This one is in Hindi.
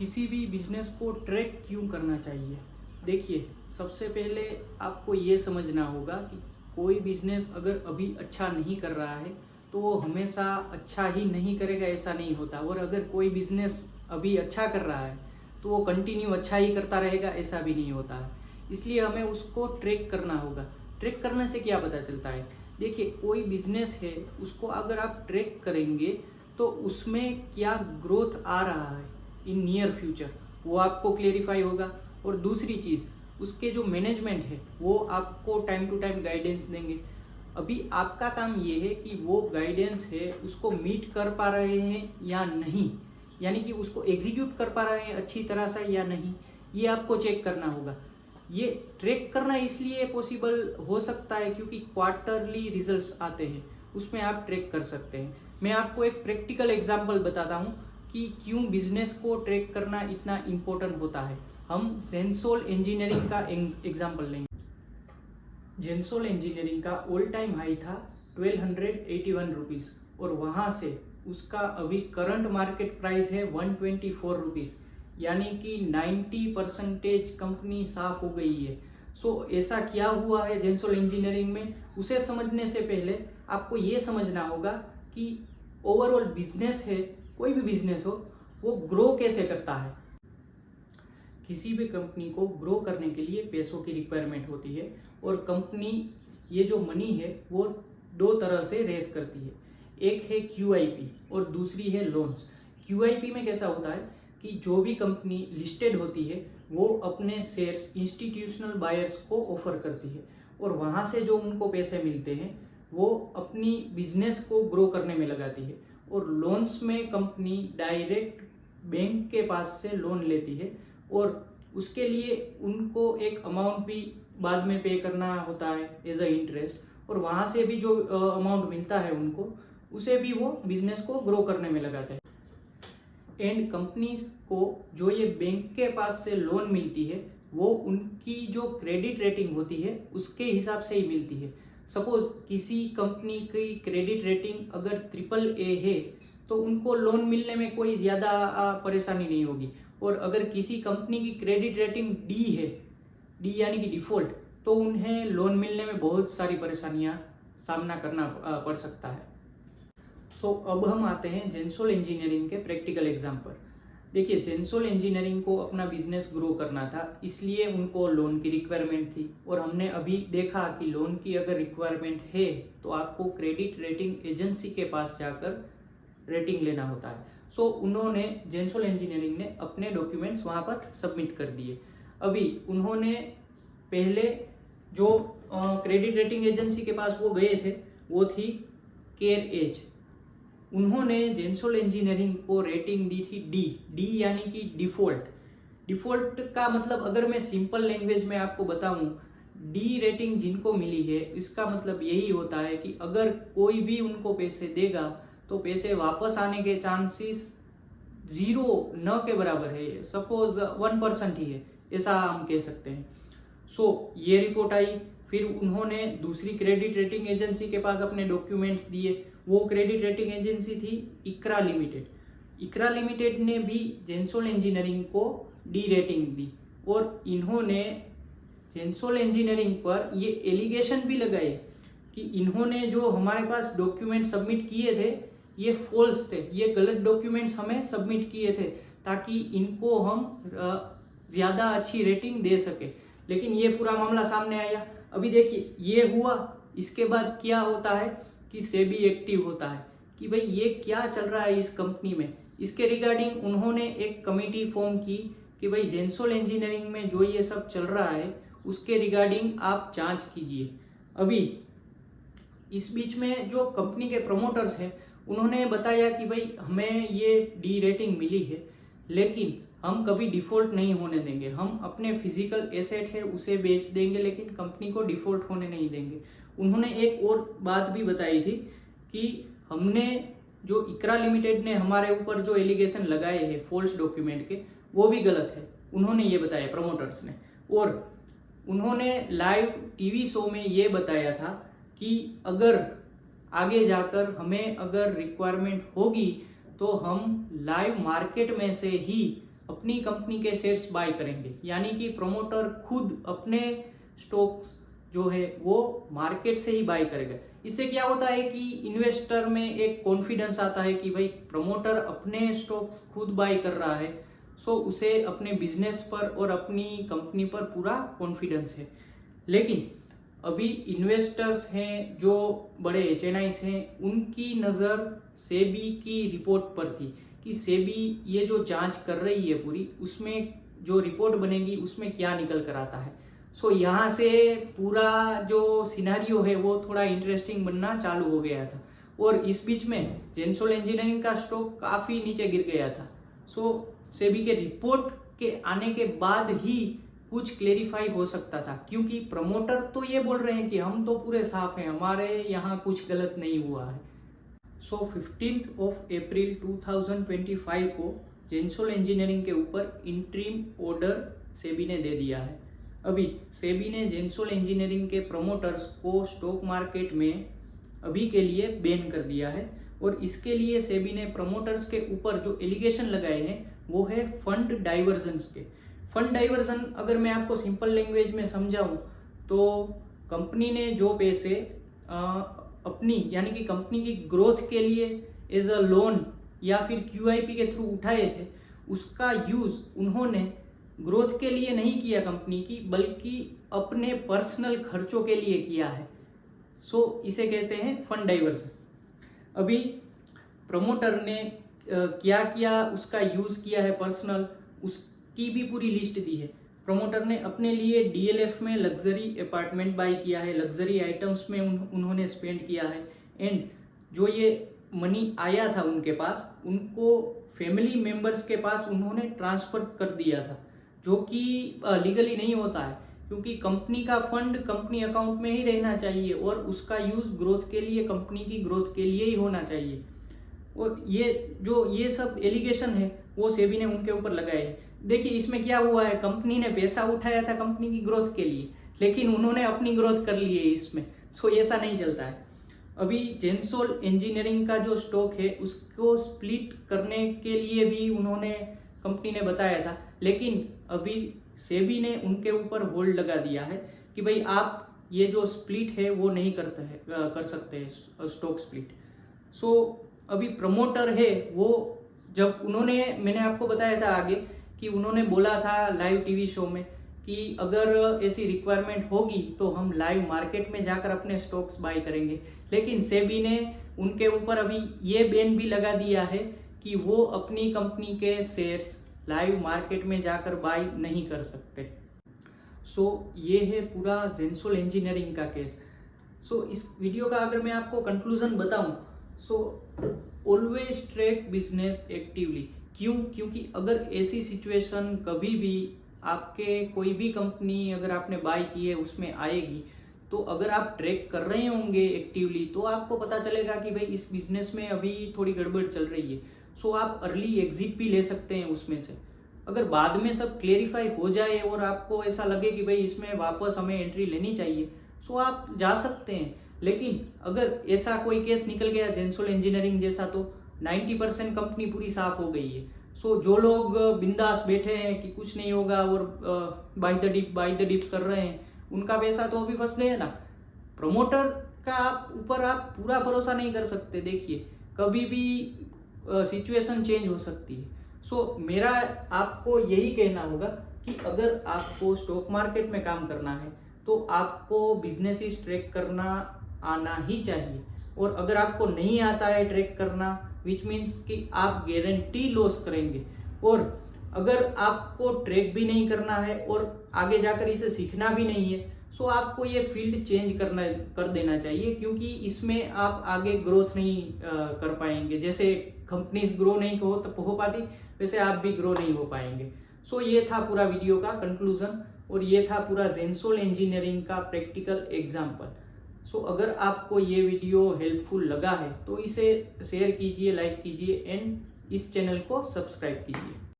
किसी भी बिजनेस को ट्रैक क्यों करना चाहिए? देखिए, सबसे पहले आपको ये समझना होगा कि कोई बिजनेस अगर अभी अच्छा नहीं कर रहा है तो वो हमेशा अच्छा ही नहीं करेगा, ऐसा नहीं होता। और अगर कोई बिजनेस अभी अच्छा कर रहा है तो वो कंटिन्यू अच्छा ही करता रहेगा, ऐसा भी नहीं होता है। इसलिए हमें उसको ट्रैक करना होगा। ट्रैक करने से क्या पता चलता है? देखिए, कोई बिजनेस है, उसको अगर आप ट्रैक करेंगे तो उसमें क्या ग्रोथ आ रहा है इन नियर फ्यूचर, वो आपको क्लेरिफाई होगा। और दूसरी चीज़, उसके जो मैनेजमेंट है वो आपको टाइम टू टाइम गाइडेंस देंगे। अभी आपका काम ये है कि वो गाइडेंस है उसको मीट कर पा रहे हैं या नहीं, यानी कि उसको एग्जीक्यूट कर पा रहे हैं अच्छी तरह से या नहीं, ये आपको चेक करना होगा। ये ट्रैक करना इसलिए पॉसिबल हो सकता है क्योंकि क्वार्टरली रिजल्ट्स आते हैं, उसमें आप ट्रैक कर सकते हैं। मैं आपको एक प्रैक्टिकल एग्जांपल बताता हूँ कि क्यों बिजनेस को ट्रैक करना इतना इम्पोर्टेंट होता है। हम जेंसोल इंजीनियरिंग का एग्जांपल लेंगे। जेंसोल इंजीनियरिंग का ऑल टाइम हाई था 1281 रुपीज़ और वहाँ से उसका अभी करंट मार्केट प्राइस है 124 रुपीज़, यानी कि 90% कंपनी साफ हो गई है। सो ऐसा क्या हुआ है जेंसोल इंजीनियरिंग में, उसे समझने से पहले आपको ये समझना होगा कि ओवरऑल बिजनेस है, कोई भी बिजनेस हो, वो ग्रो कैसे करता है। किसी भी कंपनी को ग्रो करने के लिए पैसों की रिक्वायरमेंट होती है और कंपनी ये जो मनी है वो दो तरह से रेज करती है। एक है QIP और दूसरी है लोन्स। QIP में कैसा होता है कि जो भी कंपनी लिस्टेड होती है वो अपने शेयर्स इंस्टीट्यूशनल बायर्स को ऑफर करती है और वहाँ से जो उनको पैसे मिलते हैं वो अपनी बिजनेस को ग्रो करने में लगाती है। और लोन्स में कंपनी डायरेक्ट बैंक के पास से लोन लेती है और उसके लिए उनको एक अमाउंट भी बाद में पे करना होता है एज अ इंटरेस्ट, और वहाँ से भी जो अमाउंट मिलता है उनको, उसे भी वो बिजनेस को ग्रो करने में लगाते हैं। एंड कंपनी को जो ये बैंक के पास से लोन मिलती है वो उनकी जो क्रेडिट रेटिंग होती है उसके हिसाब से ही मिलती है। सपोज किसी कंपनी की क्रेडिट रेटिंग अगर AAA है तो उनको लोन मिलने में कोई ज़्यादा परेशानी नहीं होगी। और अगर किसी कंपनी की क्रेडिट रेटिंग D है, D यानी कि डिफॉल्ट, तो उन्हें लोन मिलने में बहुत सारी परेशानियां सामना करना पड़ सकता है। सो अब हम आते हैं जेंसोल इंजीनियरिंग के प्रैक्टिकल एग्जाम पर। देखिए, जेंसोल इंजीनियरिंग को अपना बिजनेस ग्रो करना था, इसलिए उनको लोन की रिक्वायरमेंट थी। और हमने अभी देखा कि लोन की अगर रिक्वायरमेंट है तो आपको क्रेडिट रेटिंग एजेंसी के पास जाकर रेटिंग लेना होता है। सो उन्होंने जेंसोल इंजीनियरिंग ने अपने डॉक्यूमेंट्स वहाँ पर सबमिट कर दिए। अभी उन्होंने पहले जो क्रेडिट रेटिंग एजेंसी के पास वो गए थे वो थी CareEdge। उन्होंने जेंसोल इंजीनियरिंग को रेटिंग दी थी D यानी कि डिफॉल्ट। डिफॉल्ट का मतलब अगर मैं सिंपल लैंग्वेज में आपको बताऊं, D रेटिंग जिनको मिली है इसका मतलब यही होता है कि अगर कोई भी उनको पैसे देगा तो पैसे वापस आने के चांसेस 0 न के बराबर है, सपोज 1% ही है, ऐसा हम कह सकते हैं। सो ये रिपोर्ट आई, फिर उन्होंने दूसरी क्रेडिट रेटिंग एजेंसी के पास अपने डॉक्यूमेंट्स दिए। वो क्रेडिट रेटिंग एजेंसी थी इक्रा लिमिटेड। इक्रा लिमिटेड ने भी जेंसोल इंजीनियरिंग को D रेटिंग दी और इन्होंने जेंसोल इंजीनियरिंग पर ये एलिगेशन भी लगाए कि इन्होंने जो हमारे पास डॉक्यूमेंट सबमिट किए थे ये फॉल्स थे, ये गलत डॉक्यूमेंट्स हमें सबमिट किए थे ताकि इनको हम ज़्यादा अच्छी रेटिंग दे सके। लेकिन ये पूरा मामला सामने आया। अभी देखिए ये हुआ, इसके बाद क्या होता है कि सेबी एक्टिव होता है कि भाई ये क्या चल रहा है इस कंपनी में। इसके रिगार्डिंग उन्होंने एक कमेटी फॉर्म की कि भाई जेंसोल इंजीनियरिंग में जो ये सब चल रहा है उसके रिगार्डिंग आप जांच कीजिए। अभी इस बीच में जो कंपनी के प्रमोटर्स हैं उन्होंने बताया कि भाई हमें ये D रेटिंग मिली है लेकिन हम कभी डिफॉल्ट नहीं होने देंगे, हम अपने फिजिकल एसेट है उसे बेच देंगे लेकिन कंपनी को डिफॉल्ट होने नहीं देंगे। उन्होंने एक और बात भी बताई थी कि हमने जो इक्रा लिमिटेड ने हमारे ऊपर जो एलिगेशन लगाए हैं फॉल्स डॉक्यूमेंट के, वो भी गलत है, उन्होंने ये बताया प्रमोटर्स ने। और उन्होंने लाइव TV शो में ये बताया था कि अगर आगे जाकर हमें अगर रिक्वायरमेंट होगी तो हम लाइव मार्केट में से ही अपनी कंपनी के शेयर्स बाय करेंगे, यानी कि प्रमोटर खुद अपने स्टॉक्स जो है वो मार्केट से ही बाय करेगा। इससे क्या होता है कि इन्वेस्टर में एक कॉन्फिडेंस आता है कि भाई प्रमोटर अपने स्टॉक्स खुद बाय कर रहा है, सो उसे अपने बिजनेस पर और अपनी कंपनी पर पूरा कॉन्फिडेंस है। लेकिन अभी इन्वेस्टर्स हैं जो बड़े HNIs हैं, उनकी नज़र सेबी की रिपोर्ट पर थी कि सेबी ये जो जांच कर रही है पूरी, उसमें जो रिपोर्ट बनेगी उसमें क्या निकल कर आता है। सो यहाँ से पूरा जो सिनेरियो है वो थोड़ा इंटरेस्टिंग बनना चालू हो गया था और इस बीच में जेंसोल इंजीनियरिंग का स्टॉक काफ़ी नीचे गिर गया था। सो सेबी के रिपोर्ट के आने के बाद ही कुछ क्लेरिफाई हो सकता था, क्योंकि प्रमोटर तो ये बोल रहे हैं कि हम तो पूरे साफ हैं, हमारे यहाँ कुछ गलत नहीं हुआ है। सो 15 अप्रैल 2025 को जेंसोल इंजीनियरिंग के ऊपर इंटरिम ऑर्डर सेबी ने दे दिया है। अभी सेबी ने जेंसोल इंजीनियरिंग के प्रमोटर्स को स्टॉक मार्केट में अभी के लिए बैन कर दिया है और इसके लिए सेबी ने प्रमोटर्स के ऊपर जो एलिगेशन लगाए हैं वो है फंड डाइवर्जन्स के। फंड डाइवर्जन अगर मैं आपको सिंपल लैंग्वेज में समझाऊं तो कंपनी ने जो पैसे अपनी यानी कि कंपनी की ग्रोथ के लिए एज अ लोन या फिर QIP के थ्रू उठाए थे, उसका यूज उन्होंने ग्रोथ के लिए नहीं किया कंपनी की, बल्कि अपने पर्सनल खर्चों के लिए किया है। सो इसे कहते हैं फंड डाइवर्जन। अभी प्रमोटर ने क्या क्या उसका यूज किया है पर्सनल, उसकी भी पूरी लिस्ट दी है। प्रमोटर ने अपने लिए DLF में लग्जरी अपार्टमेंट बाय किया है, लग्जरी आइटम्स में उन्होंने स्पेंड किया है एंड जो ये मनी आया था उनके पास, उनको फैमिली मेंबर्स के पास उन्होंने ट्रांसफर कर दिया था, जो कि लीगली नहीं होता है, क्योंकि कंपनी का फंड कंपनी अकाउंट में ही रहना चाहिए और उसका यूज ग्रोथ के लिए, कंपनी की ग्रोथ के लिए ही होना चाहिए। और ये सब एलिगेशन है वो सेबी ने उनके ऊपर लगाए हैं। देखिए इसमें क्या हुआ है, कंपनी ने पैसा उठाया था कंपनी की ग्रोथ के लिए, लेकिन उन्होंने अपनी ग्रोथ कर ली है इसमें। सो ऐसा नहीं चलता है। अभी जेंसोल इंजीनियरिंग का जो स्टॉक है उसको स्प्लिट करने के लिए भी उन्होंने कंपनी ने बताया था, लेकिन अभी सेबी ने उनके ऊपर होल्ड लगा दिया है कि भाई आप ये जो स्प्लिट है वो नहीं कर सकते हैं स्टॉक स्प्लिट। सो अभी प्रमोटर है वो, जब मैंने आपको बताया था आगे कि उन्होंने बोला था लाइव TV शो में कि अगर ऐसी रिक्वायरमेंट होगी तो हम लाइव मार्केट में जाकर अपने स्टॉक्स बाय करेंगे, लेकिन सेबी ने उनके ऊपर अभी ये बैन भी लगा दिया है कि वो अपनी कंपनी के शेयर्स लाइव मार्केट में जाकर बाय नहीं कर सकते। सो ये है पूरा जेंसोल इंजीनियरिंग का केस। सो इस वीडियो का अगर मैं आपको कंक्लूजन बताऊं, so always track business actively. क्योंकि अगर ऐसी सिचुएशन कभी भी आपके कोई भी कंपनी अगर आपने बाय की है उसमें आएगी, तो अगर आप ट्रैक कर रहे होंगे एक्टिवली तो आपको पता चलेगा कि भाई इस बिजनेस में अभी थोड़ी गड़बड़ चल रही है। सो आप अर्ली एग्जिट भी ले सकते हैं उसमें से। अगर बाद में सब क्लेरिफाई हो जाए और आपको ऐसा लगे कि भाई इसमें वापस हमें एंट्री लेनी चाहिए, सो आप जा सकते हैं। लेकिन अगर ऐसा कोई केस निकल गया जेंसोल इंजीनियरिंग जैसा, तो 90% कंपनी पूरी साफ हो गई है। सो जो लोग बिंदास बैठे हैं कि कुछ नहीं होगा और बाय द डिप कर रहे हैं, उनका पैसा तो अभी फंस गया ना। प्रमोटर का ऊपर आप पूरा भरोसा नहीं कर सकते। देखिए कभी भी सिचुएशन चेंज हो सकती है। सो मेरा आपको यही कहना होगा कि अगर आपको स्टॉक मार्केट में काम करना है तो आपको बिजनेस ट्रैक करना आना ही चाहिए, और अगर आपको नहीं आता है ट्रैक करना, विच मीन्स कि आप गारंटी लॉस करेंगे। और अगर आपको ट्रैक भी नहीं करना है और आगे जाकर इसे सीखना भी नहीं है, सो आपको ये फील्ड चेंज कर देना चाहिए, क्योंकि इसमें आप आगे ग्रोथ नहीं कर पाएंगे। जैसे कंपनीज ग्रो नहीं हो पाती, वैसे आप भी ग्रो नहीं हो पाएंगे। सो ये था पूरा वीडियो का कंक्लूजन, और ये था पूरा जेंसोल इंजीनियरिंग का प्रैक्टिकल एग्जाम्पल। सो अगर आपको ये वीडियो हेल्पफुल लगा है तो इसे शेयर कीजिए, लाइक कीजिए एंड इस चैनल को सब्सक्राइब कीजिए।